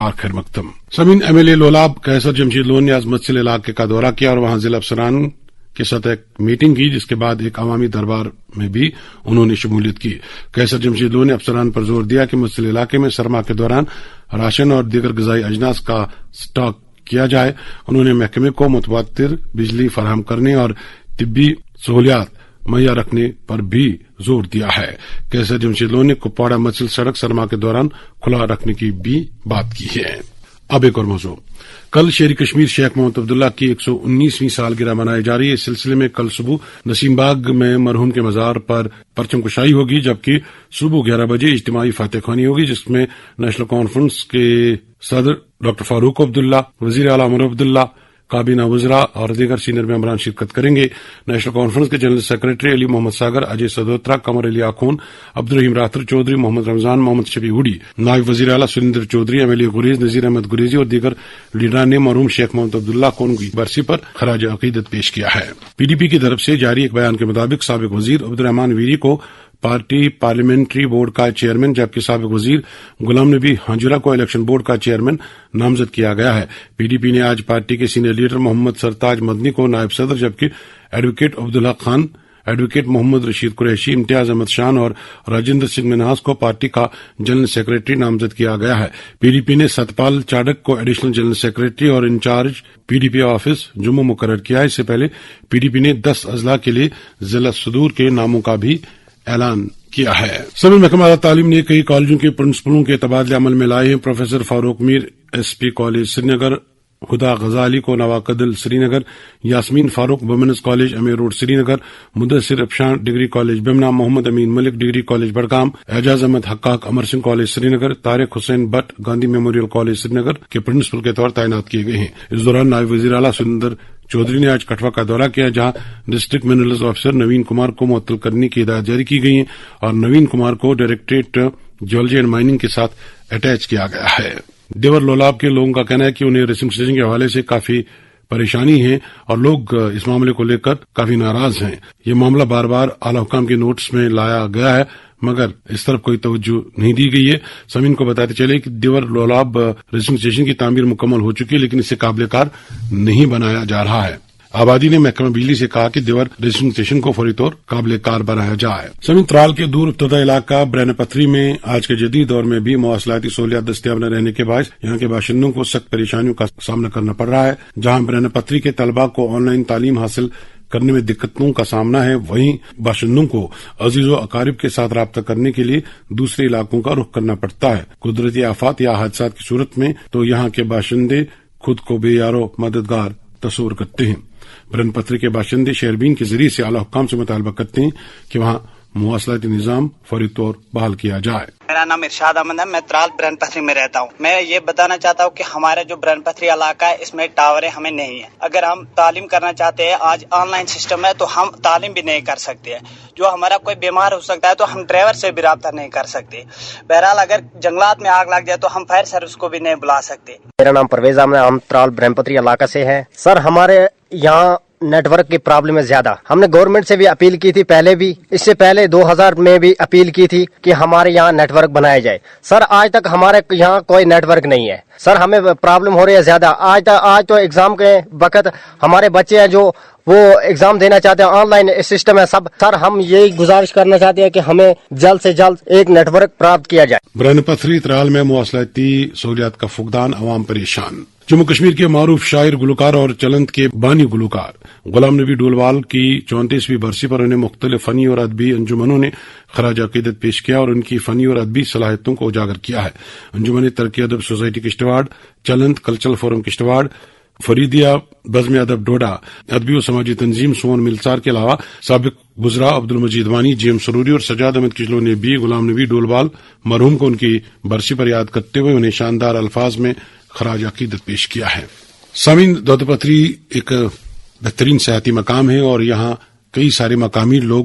آخر مختم سمین MLA لولاب قیصر Jamshed loan نے آج متصل علاقے کا دورہ کیا اور وہاں ضلع افسران کے ساتھ ایک میٹنگ کی، جس کے بعد ایک عوامی دربار میں بھی انہوں نے شمولیت کی۔ قیصر جمشید لون نے افسران پر زور دیا کہ متصل علاقے میں سرما کے دوران راشن اور دیگر غذائی اجناس کا اسٹاک کیا جائے۔ انہوں نے محکمے کو متواتر بجلی فراہم کرنے اور طبی سہولیات مہیا رکھنے پر بھی زور دیا ہے۔ قیصر جمشید لون نے کپواڑہ متصل سڑک سرما کے دوران کھلا رکھنے کی بھی بات کی ہے۔ اب ایک اور موضوع، کل شیر کشمیر شیخ محمد عبداللہ کی 119ویں سالگرہ منائی جا رہی ہے۔ اس سلسلے میں کل صبح نسیم باغ میں مرحوم کے مزار پر پرچم کشائی ہوگی، جبکہ صبح 11 بجے اجتماعی فاتح خوانی ہوگی، جس میں نیشنل کانفرنس کے صدر ڈاکٹر فاروق عبداللہ، وزیر اعلیٰ عمر عبداللہ، کابینہ وزراء اور دیگر سینئر ممبران شرکت کریں گے۔ نیشنل کانفرنس کے جنرل سیکرٹری علی محمد ساگر، اجے سدوترا، قمر علی آخون، عبدالرحیم راتر چودھری، محمد رمضان، محمد شفیع ہوڈی، نائب وزیر اعلیٰ سریندر چودھری، MLA گریز نذیر احمد گریزی اور دیگر لیڈران نے مرحوم شیخ محمد عبداللہ کو ان کی برسی پر خراج عقیدت پیش کیا ہے۔ PDP کی طرف سے جاری ایک بیان کے مطابق سابق وزیر عبدالرحمان ویری کو پارٹی پارلیمنٹری بورڈ کا چیئرمین، جبکہ سابق وزیر غلام نبی ہنجرہ کو الیکشن بورڈ کا چیئرمین نامزد کیا گیا ہے۔ PDP نے آج پارٹی کے سینئر لیڈر محمد سرتاج مدنی کو نائب صدر، جبکہ ایڈوکیٹ عبدالحق خان، ایڈوکیٹ محمد رشید قریشی، امتیاز احمد شان اور راجندر سنگھ منہاس کو پارٹی کا جنرل سیکرٹری نامزد کیا گیا ہے۔ PDP نے ستپال چاڈک کو ایڈیشنل جنرل سیکرٹری اور انچارج PDP آفس جموں مقرر کیا ہے۔ اس سے پہلے PDP نے 10 اضلاع کے لیے ضلع صدور کے ناموں کا بھی اعلان کیا ہے۔ صدر محکمہ اعلیٰ تعلیم نے کئی کالجوں کے پرنسپلوں کے تبادلے عمل میں لائے ہیں۔ Professor Farooq Mir SP college Srinagar, Huda Ghazali کو Nowkadal Srinagar, Yasmeen Farooq women's college MA road Srinagar, Mudasir Afshan degree college Bemina, Mohammad Amin Malik degree college Budgam, Ejaz Ahmad Haqaq Amar Singh college Srinagar, Tariq Hussain Bhat Gandhi memorial college Srinagar کے پرنسپل کے طور تعینات کیے گئے ہیں۔ اس دوران نائب وزیر اعلیٰ سریندر چودھری نے آج کٹھوعہ کا دورہ کیا، جہاں district minerals officer Naveen Kumar کو معطل کرنے کی ہدایت جاری کی گئی ہیں اور نوین کمار کو ڈائریکٹریٹ جیولوجی اینڈ مائننگ کے ساتھ اٹیچ کیا گیا ہے۔ دیور لولاب کے لوگوں کا کہنا ہے کہ انہیں ریسنگ اسٹیشن کے حوالے سے کافی پریشانی ہے اور لوگ اس معاملے کو لے کر کافی ناراض ہیں۔ یہ معاملہ بار بار اعلی حکام کے نوٹس میں لایا گیا ہے، مگر اس طرف کوئی توجہ نہیں دی گئی ہے۔ سمین کو بتاتے چلے کہ دیور لولاب ریسنگ اسٹیشن کی تعمیر مکمل ہو چکی ہے، لیکن اسے قابل کار نہیں بنایا جا رہا ہے۔ آبادی نے محکمہ بجلی سے کہا کہ دیور ریسنگ اسٹیشن کو فوری طور قابل کار بنایا جائے۔ سمین ترال کے دور ابتدا علاقہ برین پتھری میں آج کے جدید دور میں بھی مواصلاتی سہولیات دستیاب نہ رہنے کے باعث یہاں کے باشندوں کو سخت پریشانیوں کا سامنا کرنا پڑ رہا ہے۔ جہاں برین پتھری کے طلباء کو آن لائن تعلیم حاصل کرنے میں دقتوں کا سامنا ہے، وہیں باشندوں کو عزیز و اقارب کے ساتھ رابطہ کرنے کے لیے دوسرے علاقوں کا رخ کرنا پڑتا ہے۔ قدرتی آفات یا حادثات کی صورت میں تو یہاں کے باشندے خود کو بے یارو مددگار تصور کرتے ہیں۔ برن پتھری کے باشندے شہربین کے ذریعے سے اعلی حکام سے مطالبہ کرتے ہیں کہ وہاں مواصلاتی نظام فوری طور بحال کیا جائے۔ میرا نام ارشاد احمد ہے، میں ترال برن پتھری میں رہتا ہوں۔ میں یہ بتانا چاہتا ہوں کہ ہمارا جو برن پتھری علاقہ ہے اس میں ٹاوریں ہمیں نہیں ہیں۔ اگر ہم تعلیم کرنا چاہتے ہیں، آج آن لائن سسٹم ہے تو ہم تعلیم بھی نہیں کر سکتے ہیں۔ جو ہمارا کوئی بیمار ہو سکتا ہے تو ہم ڈرائیور سے بھی رابطہ نہیں کر سکتے۔ بہرحال اگر جنگلات میں آگ لگ جائے تو ہم فائر سروس کو بھی نہیں بلا سکتے۔ میرا نام پرویز احمد ہے، ہم ترال برن پتھری علاقہ سے ہیں۔ سر ہمارے یہاں نیٹ ورک کی پرابلم ہے زیادہ۔ ہم نے گورنمنٹ سے بھی اپیل کی تھی پہلے بھی، اس سے پہلے 2000 میں بھی اپیل کی تھی کہ ہمارے یہاں نیٹ ورک بنایا جائے۔ سر آج تک ہمارے یہاں کوئی نیٹ ورک نہیں ہے۔ سر ہمیں پرابلم ہو رہی ہے زیادہ۔ آج تو ایگزام کے وقت ہمارے بچے ہیں جو وہ ایگزام دینا چاہتے ہیں، آن لائن سسٹم ہے سب۔ سر ہم یہی گزارش کرنا چاہتے ہیں کہ ہمیں جلد سے جلد ایک نیٹ ورک پراپت کیا جائے۔ برن پتھری ترال میں مواصلاتی سہولیات کا فقدان، عوام پریشان۔ جموں کشمیر کے معروف شاعر، گلوکار اور چلنت کے بانی گلوکار غلام نبی ڈولوال کی 34ویں برسی پر انہیں مختلف فنی اور ادبی انجمنوں نے خراج عقیدت پیش کیا اور ان کی فنی اور ادبی صلاحیتوں کو اجاگر کیا ہے۔ انجمن ترقی ادب سوسائٹی کشتواڑ، چلنت کلچرل فورم کشتواڑ، فریدیہ بزم ادب ڈوڈا، ادبی و سماجی تنظیم سون ملسار کے علاوہ سابق وزراء عبد المجید وانی، GM سروری اور سجاد احمد کچلو نے بھی غلام نبی ڈولوال مرحوم کو ان کی برسی پر یاد کرتے ہوئے انہیں شاندار الفاظ میں خراج عقیدت پیش کیا ہے۔ سامعین، دودھ پتھری ایک بہترین سیاحتی مقام ہے اور یہاں کئی سارے مقامی لوگ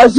10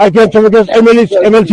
MLC